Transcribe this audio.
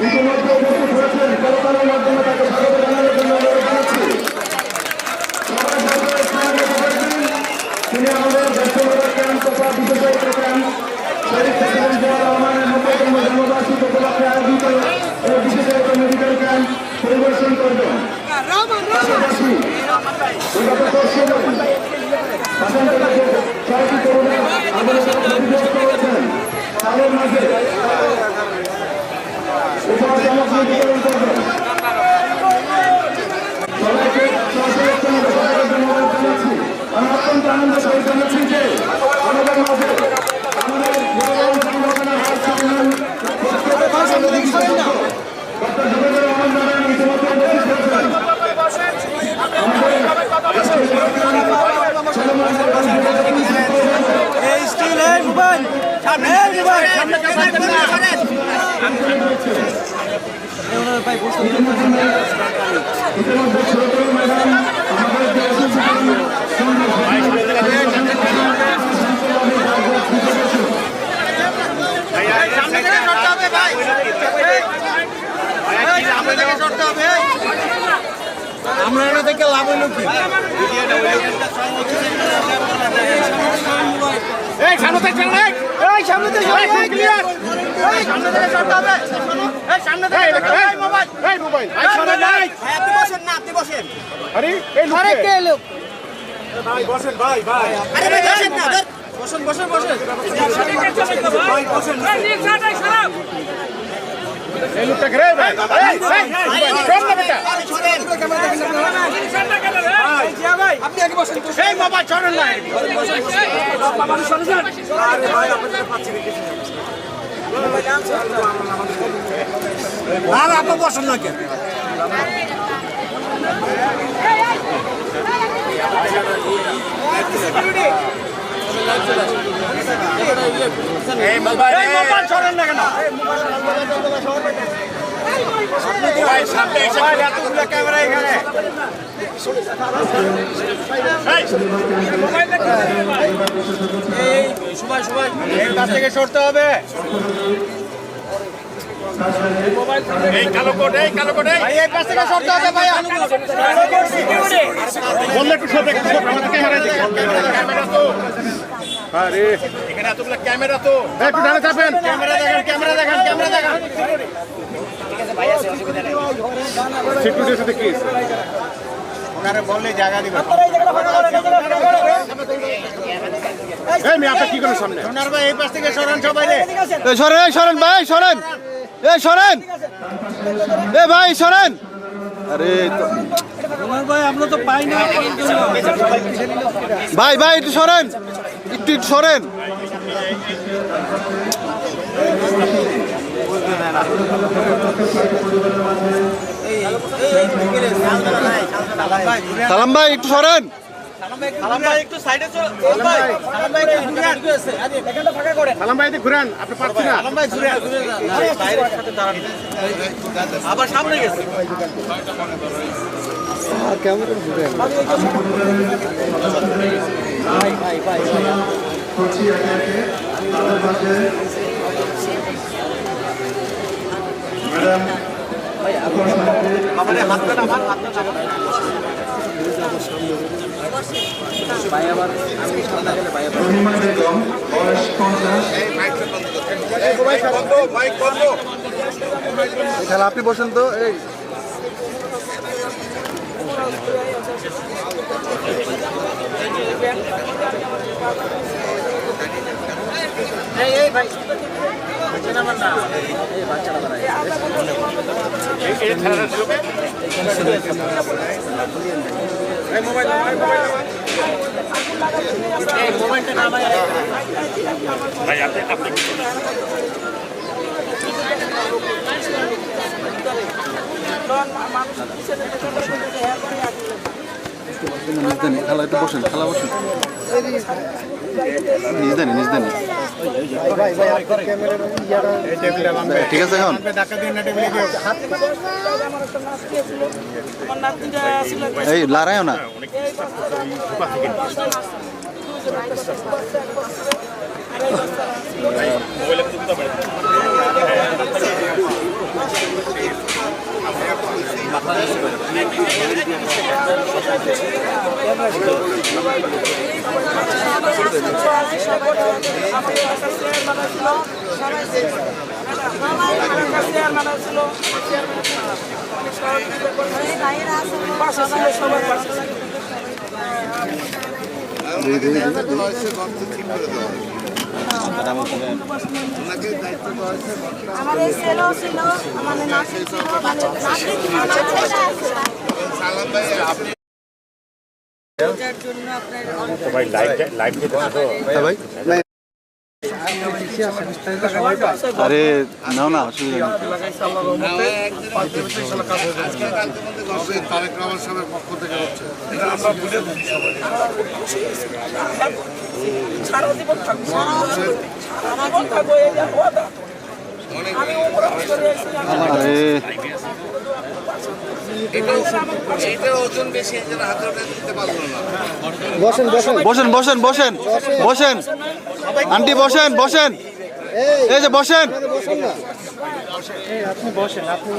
ইতিমধ্যে উপস্থিত হয়েছেন, করতালির মাধ্যমে তাকে স্বাগত জানানোর জন্য অনুরোধ জানাচ্ছি। তিনি আমাদের ব্যক্তিগত ক্যাম্প তথা বিশেষায়িত ক্যাম্প শহীদ প্রেসিডেন্ট জিয়াউর রহমানের ৯০তম জন্মবার্ষিকী উপলক্ষে আয়োজিত এই বিশেষায়িত মেডিকেল ক্যাম্প পরিদর্শন করবেন। পাশাপাশি বিগত পরশু ছয়টি তরুণের আন্দোলনে ক্ষতিগ্রস্ত হয়েছেন, তাদের মাঝে উপহার সামগ্রী বিতরণ করবেন। সবাইকে ধন্যবাদ জানাচ্ছি। আমি অত্যন্ত আনন্দ সহিত জানাচ্ছি যে আমাদের মাঝে আমাদের সংগঠনের ডক্টর জুবেদুর রহমান ম্যাডাম ইতিমধ্যে উপস্থিত হয়েছেন। ইতিমধ্যে ছোট ম্যাডাম আমরা এটা থেকে লাভ হইল কি? আপনি বসেন না কেন? ক্যামেরা এখানে থেকে সরতে হবে। এই কালো কোট, এই কালো কোট, এই পাশ থেকে সরতে হবে ভাই। বললে একটু সরতে, আমাদের ক্যামেরা তো আরে এখানে এতগুলো ক্যামেরা তো একটু ডানে চাপেন। ক্যামেরা দেখেন, ক্যামেরা দেখেন, ক্যামেরা দেখেন। সিকিউরিটির সাথে কি ওনারে বললে জায়গা দিবেন। এই মেয়ে আপনি কি করেন সামনে? সোনার ভাই এই পাশ থেকে সরেন, সবাই সরেন, সরেন ভাই, সরেন, এই সরেন, এ ভাই সরেন। আরে সোনার ভাই আমরা তো পাই না ভাই, ভাই একটু সরেন, একটু সরেন। সালাম ভাই একটু সরেন। সালাম ভাই একটু সাইডে চলুন। সালাম ভাই একটু ঘুরেন, এখানটা ফাঁকা করেন। সালাম ভাই একটু ঘুরেন, আপনি পারছেন না। সালাম ভাই ঘুরেন, বাইরের সাথে দাঁড়ান। আবার সামনে গেছে কেমন ঘুরেন। ভাই ভাই ভাই করছি আপনাকে ম্যাডাম ভাই আমাদের হাতটা আমার হাতটা ভাই আবার আমি সামনে গেলে ভাই আবার বেগম বয়স 50। এই মাইক বন্ধ করতে, এই মাইক বন্ধ, মাইক বন্ধ। তাহলে আপনি বসেন তো। এই ভাই নাম্বার না, এই বাচ্চাটা দাঁড়ায় এই খেলাটা শুরু এই মোবাইল এই মোবাইলটা না ভাই ভাই আপনি খেলা একটু বসেন, খেলা বসেন, নিজ দেন ঠিক আছে। এখন এই লড়াইও না আমাদের ছেলেও ছিল, আমাদের নাতি ছিল, মানে যার জন্য আপনার আরে নাও না অসুবিধা নেই। সারা জীবন থাকবো, সারা জীবন থাকবো, এই যে ওয়াদা। আমি উমরা করে এসেছি, আমি আরে বসেন বসেন বসেন বসেন আন্টি বসেন বসেন এই যে বসেন আপনি বসেন, আপনি